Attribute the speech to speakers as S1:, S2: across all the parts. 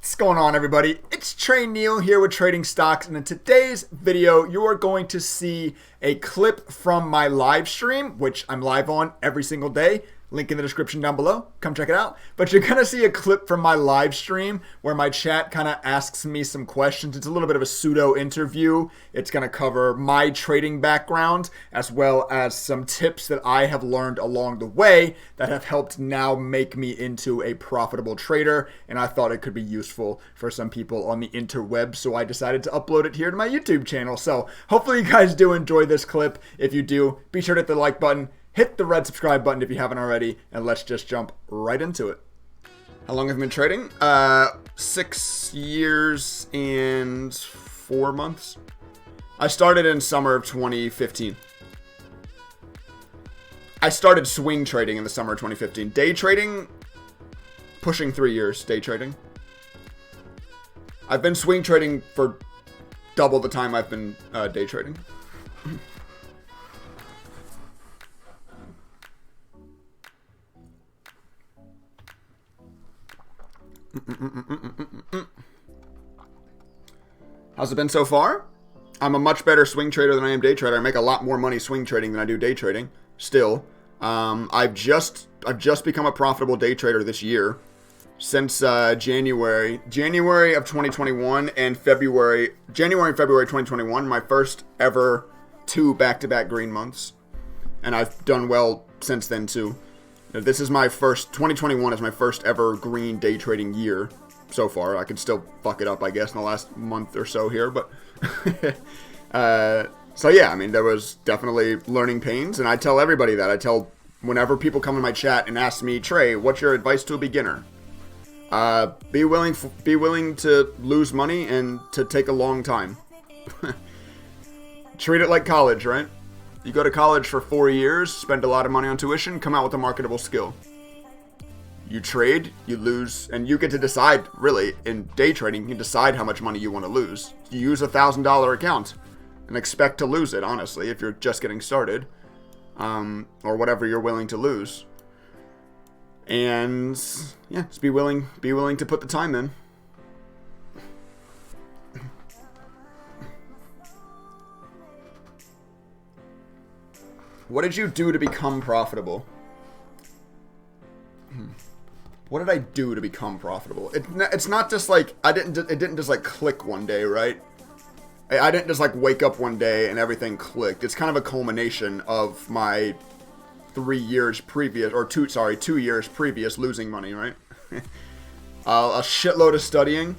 S1: What's going on, everybody? It's Trey Neal here with Trading Stocks, and in today's video you are going to see a clip from my live stream, which I'm live on every single day. Link in the description down below. Come check it out. But you're going to see a clip from my live stream where my chat kind of asks me some questions. It's a little bit of a pseudo interview. It's going to cover my trading background as well as some tips that I have learned along the way that have helped now make me into a profitable trader. And I thought it could be useful for some people on the interweb, so I decided to upload it here to my YouTube channel. So hopefully you guys do enjoy this clip. If you do, be sure to hit the like button. Hit the red subscribe button if you haven't already, and let's just jump right into it. How long have I been trading? 6 years and 4 months. I started in summer of 2015. I started swing trading in the summer of 2015. Day trading, pushing 3 years, day trading. I've been swing trading for double the time I've been day trading. How's it been so far? I'm a much better swing trader than I am day trader. I make a lot more money swing trading than I do day trading. Still, I've just become a profitable day trader this year. Since January of 2021 and January and February 2021, my first ever 2 back-to-back green months, and I've done well since then too. This is my first, 2021 is my first ever green day trading year so far. I could still fuck it up, I guess, in the last month or so here, but so yeah, I mean, there was definitely learning pains, and I tell everybody that. I tell whenever people come in my chat and ask me, Trey, what's your advice to a beginner? Be willing to lose money and to take a long time. Treat it like college, right? You go to college for 4 years, spend a lot of money on tuition, come out with a marketable skill. You trade, you lose, and you get to decide, really, in day trading, you can decide how much money you want to lose. You use a $1,000 account and expect to lose it, honestly, if you're just getting started, or whatever you're willing to lose. And, yeah, just be willing to put the time in. What did you do to become profitable? What did I do to become profitable? It's not just like, it didn't just like click one day, right? I didn't just like wake up one day and everything clicked. It's kind of a culmination of my 2 years previous losing money, right? A shitload of studying,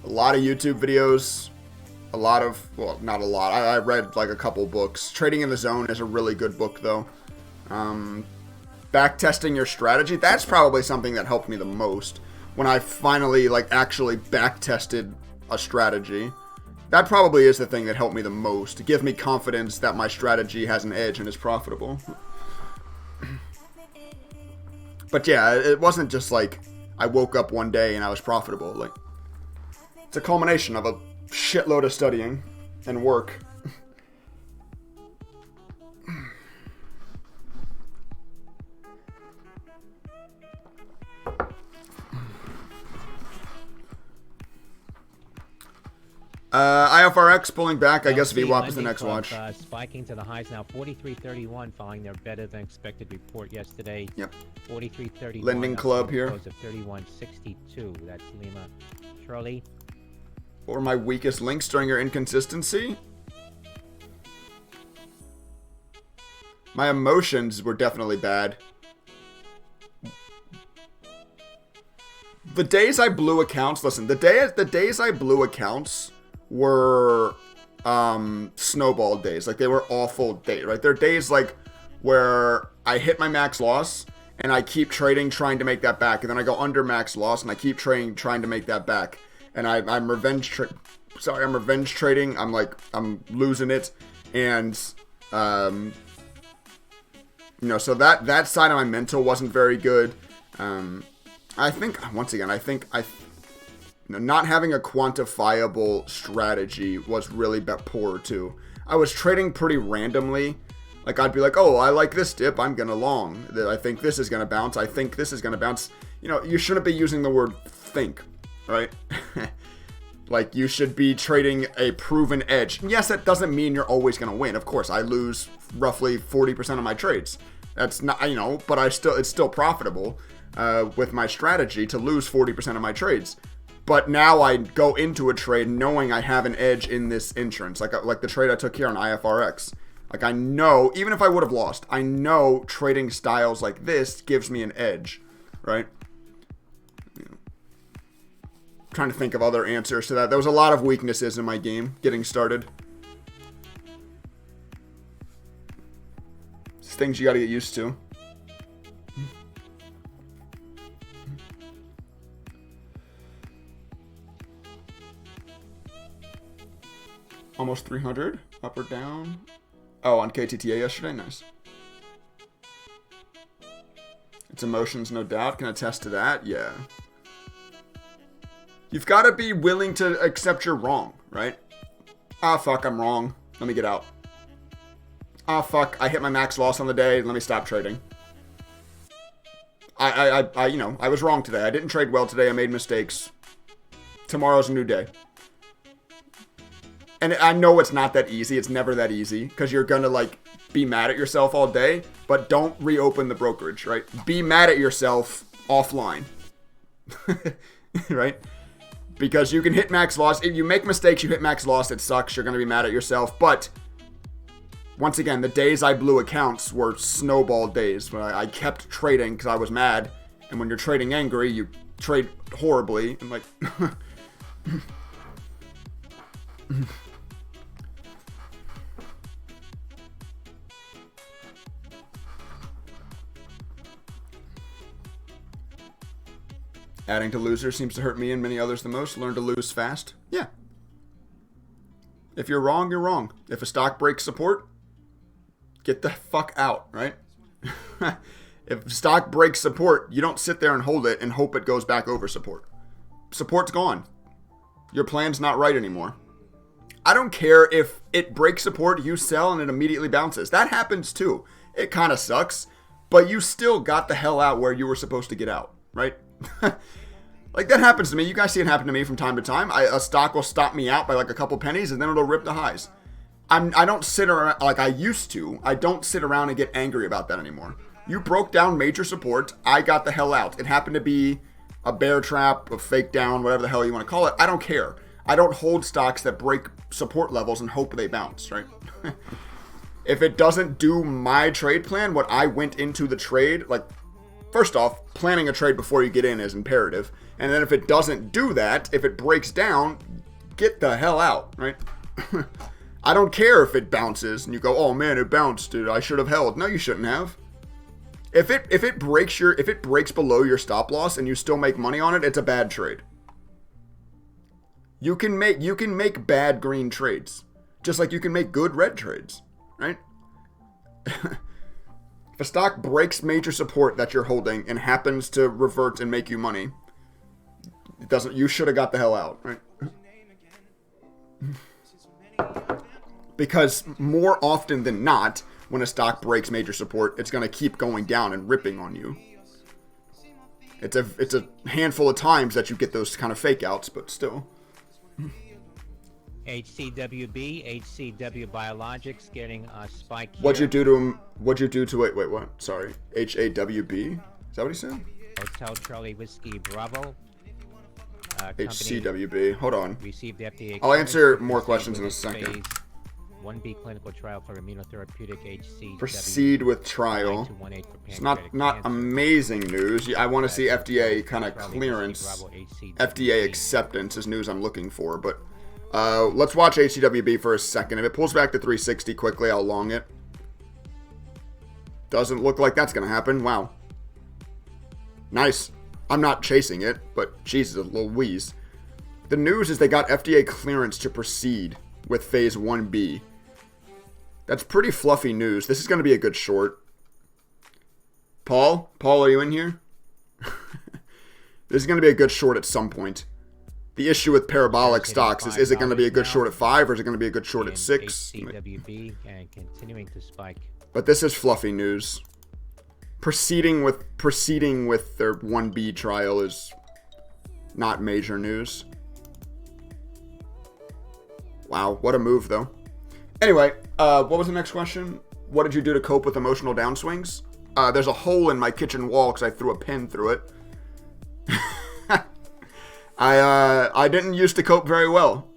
S1: a lot of YouTube videos, a lot of, well, not a lot. I read like a couple books. Trading in the Zone is a really good book, though. Back testing your strategy, that's probably something that helped me the most. When I finally like actually back tested a strategy, that probably is the thing that helped me the most to give me confidence that my strategy has an edge and is profitable. But yeah, it wasn't just like I woke up one day and I was profitable. Like, it's a culmination of a shitload of studying and work. IFRX pulling back. I guess VWAP is the next watch.
S2: Spiking to the highs now, 43.31, following their better than expected report yesterday.
S1: Yep.
S2: 43.31.
S1: Lending Club here.
S2: Close of 31.62. That's Lima. Shirley.
S1: What were my weakest links during your inconsistency? My emotions were definitely bad. The days I blew accounts, listen, the days I blew accounts were snowball days. Like, they were awful days, right? They're days like where I hit my max loss and I keep trading trying to make that back, and then I go under max loss and I keep trading trying to make that back. And I'm revenge trading. I'm losing it, and so that side of my mental wasn't very good. I think not having a quantifiable strategy was really poor too. I was trading pretty randomly. Like, I'd be like, oh, I like this dip, I'm gonna long. I think this is gonna bounce. I think this is gonna bounce. You know, you shouldn't be using the word think. right? Like, you should be trading a proven edge. And yes, that doesn't mean you're always going to win. Of course, I lose roughly 40% of my trades. That's not, but it's still profitable with my strategy to lose 40% of my trades. But now I go into a trade knowing I have an edge in this insurance. Like the trade I took here on IFRX. Like, I know, even if I would have lost, I know trading styles like this gives me an edge, right? Trying to think of other answers to that. There was a lot of weaknesses in my game getting started. It's things you got to get used to. Almost 300. Up or down? Oh, on KTTA yesterday? Nice. It's emotions, no doubt. Can attest to that? Yeah. You've got to be willing to accept you're wrong, right? Ah, fuck, I'm wrong. Let me get out. Ah, fuck, I hit my max loss on the day. Let me stop trading. I was wrong today. I didn't trade well today. I made mistakes. Tomorrow's a new day. And I know it's not that easy. It's never that easy because you're going to, like, be mad at yourself all day, but don't reopen the brokerage, right? Be mad at yourself offline, right? Because you can hit max loss. If you make mistakes, you hit max loss, it sucks. You're going to be mad at yourself. But once again, the days I blew accounts were snowball days when I kept trading because I was mad. And when you're trading angry, you trade horribly. And like... Adding to losers seems to hurt me and many others the most. Learn to lose fast. Yeah. If you're wrong, you're wrong. If a stock breaks support, get the fuck out, right? If stock breaks support, you don't sit there and hold it and hope it goes back over support. Support's gone. Your plan's not right anymore. I don't care if it breaks support, you sell, and it immediately bounces. That happens too. It kind of sucks, but you still got the hell out where you were supposed to get out, right? Like, that happens to me. You guys see it happen to me from time to time. A stock will stop me out by like a couple pennies, and then it'll rip the highs. I don't sit around like I used to. I don't sit around and get angry about that anymore. You broke down major support. I got the hell out. It happened to be a bear trap, a fake down, whatever the hell you want to call it. I don't care. I don't hold stocks that break support levels and hope they bounce, right? If it doesn't do my trade plan, what I went into the trade, like, first off, planning a trade before you get in is imperative. And then if it doesn't do that, if it breaks down, get the hell out, right? I don't care if it bounces and you go, oh man, it bounced, dude. I should have held. No, you shouldn't have. If it breaks below your stop loss and you still make money on it, it's a bad trade. You can make bad green trades, just like you can make good red trades, right? If a stock breaks major support that you're holding and happens to revert and make you money, it doesn't. You should have got the hell out, right? Because more often than not, when a stock breaks major support, it's going to keep going down and ripping on you. It's a handful of times that you get those kind of fake outs, but still.
S2: HCWB, HCW Biologics getting a spike here.
S1: What'd you do to him? What'd you do to it? Wait, what? Sorry. HAWB? Is that what he said?
S2: Hotel Charlie Whiskey Bravo.
S1: HCWB. Hold on.
S2: Received FDA.
S1: I'll answer more questions in a second.
S2: Phase 1B clinical trial for immunotherapeutic HCW.
S1: Proceed with trial. It's not amazing news. I want to see FDA kind of clearance. FDA acceptance is news I'm looking for, but let's watch HCWB for a second. If it pulls back to 360 quickly, I'll long it. Doesn't look like that's going to happen. Wow. Nice. I'm not chasing it, but Jesus, a little wheeze. The news is they got FDA clearance to proceed with phase 1B. That's pretty fluffy news. This is going to be a good short. Paul, are you in here? This is going to be a good short at some point. The issue with parabolic stocks is it going to be a good short at 5 or is it going to be a good short at 6?
S2: HCWB and continuing to spike.
S1: But this is fluffy news. Proceeding with their 1B trial is Not major news. Wow, what a move, though. Anyway, what was the next question? What did you do to cope with emotional downswings? There's a hole in my kitchen wall because I threw a pin through it. I didn't used to cope very well.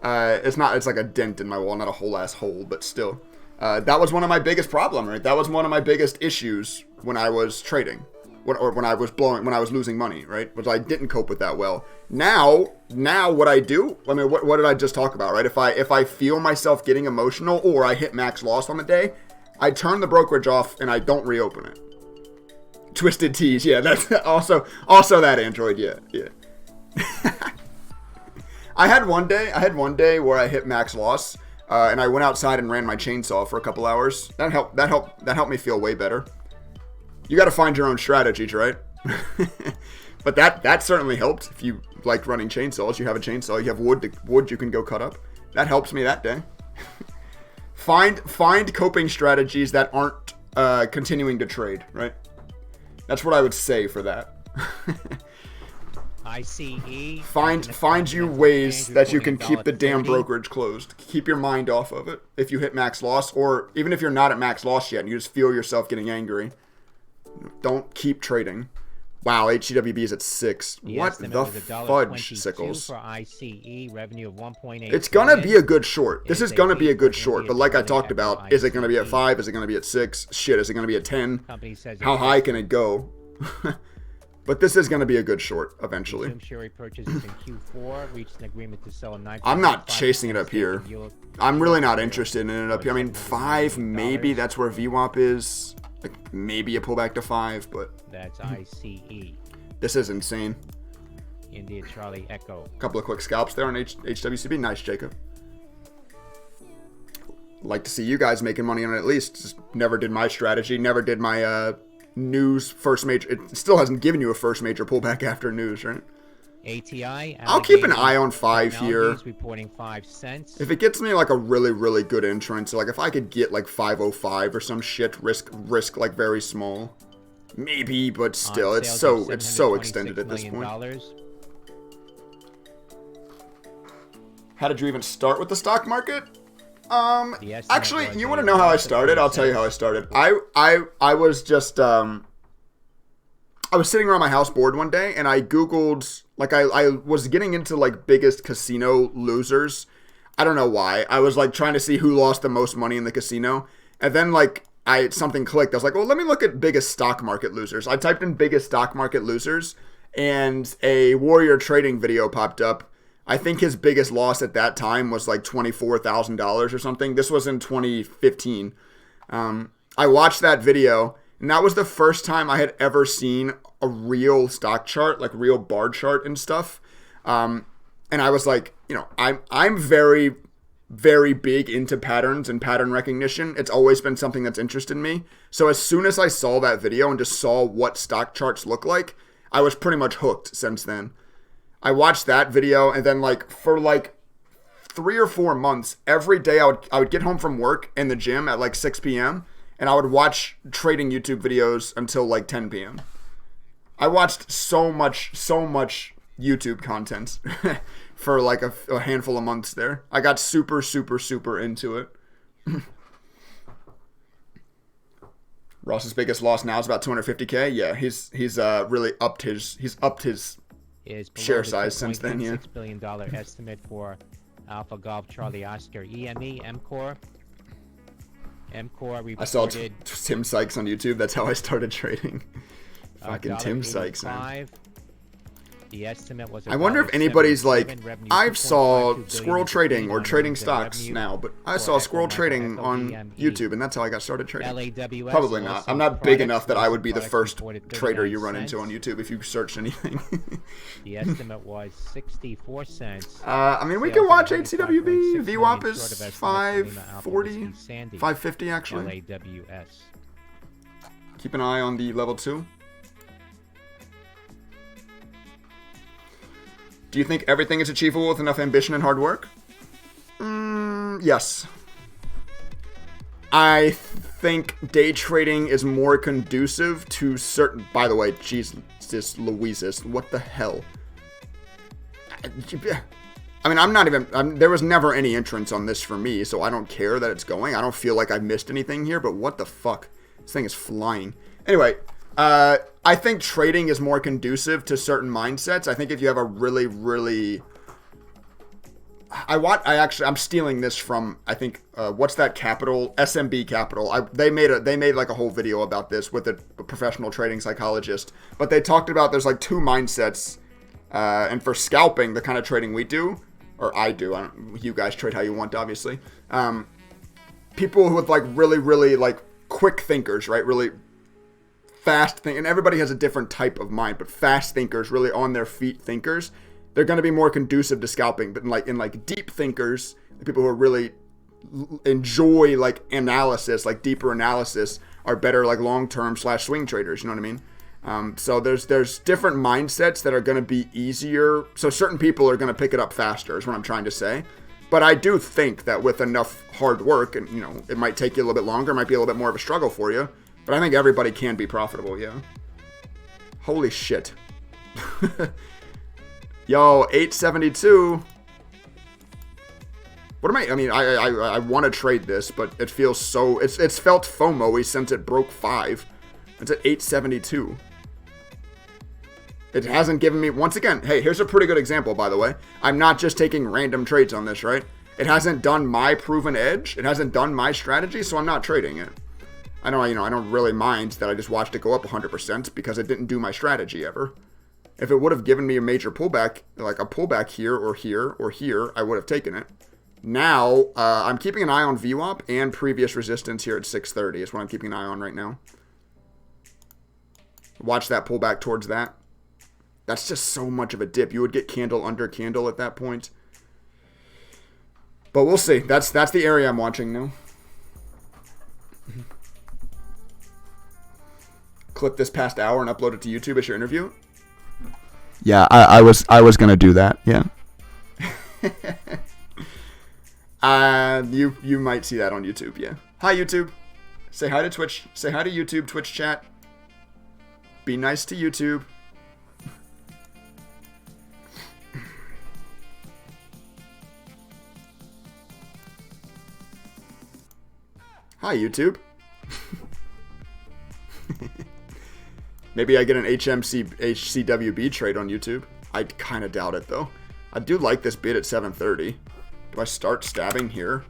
S1: It's like a dent in my wall, not a whole ass hole, but still. That was one of my biggest problems, right? That was one of my biggest issues when I was trading. When I was losing money, right? Was I didn't cope with that well. Now what I do, I mean, what did I just talk about, right? If I feel myself getting emotional or I hit max loss on the day, I turn the brokerage off and I don't reopen it. Twisted Tees, yeah, that's also that Android, yeah. I had one day where I hit max loss, and I went outside and ran my chainsaw for a couple hours. That helped me feel way better. You got to find your own strategies, right? But that certainly helped. If you like running chainsaws, you have a chainsaw, you have wood you can go cut up. That helps me that day. Find coping strategies that aren't continuing to trade, right? That's what I would say for that.
S2: ICE.
S1: Find you ways that you can keep the damn brokerage closed. Keep your mind off of it. If you hit max loss, or even if you're not at max loss yet and you just feel yourself getting angry, don't keep trading. Wow, HCWB is at 6. What the fudge, Sickles?
S2: For ICE, revenue of 1.8.
S1: It's gonna be a good short. This is gonna be a good short, but like I talked about, is it gonna be at 5? Is it gonna be at 6? Shit, is it gonna be at 10? How high can it go? But this is gonna be a good short eventually. I'm not chasing it up here. I'm really not interested in it up here. I mean, 5 maybe. That's where VWAP is. Like maybe a pullback to 5, but
S2: that's ICE.
S1: This is insane.
S2: India Charlie Echo.
S1: Couple of quick scalps there on HWCB. Nice, Jacob. Like to see you guys making money on it at least. Just never did my strategy. Never did my news first major. It still hasn't given you a first major pullback after news, right?
S2: ATI.
S1: I'll keep an eye on 5 here.
S2: Reporting 5 cents.
S1: If it gets me like a really, really good entrance, so like if I could get like 505 or some shit, risk like very small, maybe, but still, it's so extended at this point. How did you even start with the stock market? Actually, you want to know how I started? I'll tell you how I started. I was just I was sitting around my house bored one day, and I Googled, like, I was getting into, like, biggest casino losers. I don't know why. I was, like, trying to see who lost the most money in the casino. And then, like, something clicked. I was like, well, let me look at biggest stock market losers. I typed in biggest stock market losers, and a Warrior Trading video popped up. I think his biggest loss at that time was, like, $24,000 or something. This was in 2015. I watched that video. And that was the first time I had ever seen a real stock chart, like real bar chart and stuff. And I was like, you know, I'm very, very big into patterns and pattern recognition. It's always been something that's interested me. So as soon as I saw that video and just saw what stock charts look like, I was pretty much hooked since then. I watched that video, and then like for like 3 or 4 months, every day I would get home from work in the gym at like 6 p.m. and I would watch trading YouTube videos until like 10 p.m. I watched so much YouTube content for like a handful of months there. I got super into it. Ross's biggest loss now is about 250K. Yeah, he's really upped his share size since then. Yeah.
S2: $6 billion estimate for Alpha Golf Charlie Oscar EME MCore. MCore reported.
S1: I saw Tim Sykes on YouTube. That's how I started trading. Fucking Tim Sykes, man.
S2: The estimate was
S1: I wonder if anybody's like, I saw Squirrel Trading or Trading Stocks now, but I saw Squirrel Trading on YouTube, and that's how I got started trading. Probably not. I'm not big enough that I would be the first trader you run into on YouTube if you searched anything.
S2: The estimate was 64 cents.
S1: I mean, we can watch HCWB. VWAP is 540, 550 actually. Keep an eye on the level 2. Do you think everything is achievable with enough ambition and hard work? Yes. I think day trading is more conducive to certain... By the way, Jesus Louises, what the hell? I mean, I'm not even... there was never any entrance on this for me, so I don't care that it's going. I don't feel like I've missed anything here, but what the fuck? This thing is flying. Anyway, I think trading is more conducive to certain mindsets. I think if you have a really, really... I'm stealing this from, I think, what's that capital? SMB Capital. They made like a whole video about this with a professional trading psychologist. But they talked about there's like two mindsets. And for scalping, the kind of trading we do, or I do, you guys trade how you want, obviously. People who with like really, really like quick thinkers, right? Really fast think, and everybody has a different type of mind, but fast thinkers, really on their feet thinkers, they're going to be more conducive to scalping. But in like deep thinkers, the people who are really enjoy like analysis, like deeper analysis, are better like long-term / swing traders. You know what I mean? So there's different mindsets that are going to be easier. So certain people are going to pick it up faster, is what I'm trying to say. But I do think that with enough hard work, and you know, it might take you a little bit longer, it might be a little bit more of a struggle for you. But I think everybody can be profitable. Yeah. Holy shit. Yo, 872. What am I mean, I want to trade this, but it feels so... It's felt FOMO-y since it broke 5. It's at 872. It hasn't given me... Once again, hey, here's a pretty good example, by the way. I'm not just taking random trades on this, right? It hasn't done my proven edge. It hasn't done my strategy, so I'm not trading it. I know, I don't really mind that I just watched it go up 100% because it didn't do my strategy ever. If it would have given me a major pullback, like a pullback here or here or here, I would have taken it. Now, I'm keeping an eye on VWAP and previous resistance here at 630 is what I'm keeping an eye on right now. Watch that pullback towards that. That's just so much of a dip. You would get candle under candle at that point. But we'll see. That's the area I'm watching now. Clip this past hour and upload it to YouTube as your interview. Yeah, I was gonna do that. Yeah. You might see that on YouTube. Yeah. Hi YouTube. Say hi to Twitch. Say hi to YouTube. Twitch chat. Be nice to YouTube. Hi YouTube. Maybe I get an HCWB trade on YouTube. I kind of doubt it though. I do like this bid at 730. Do I start stabbing here?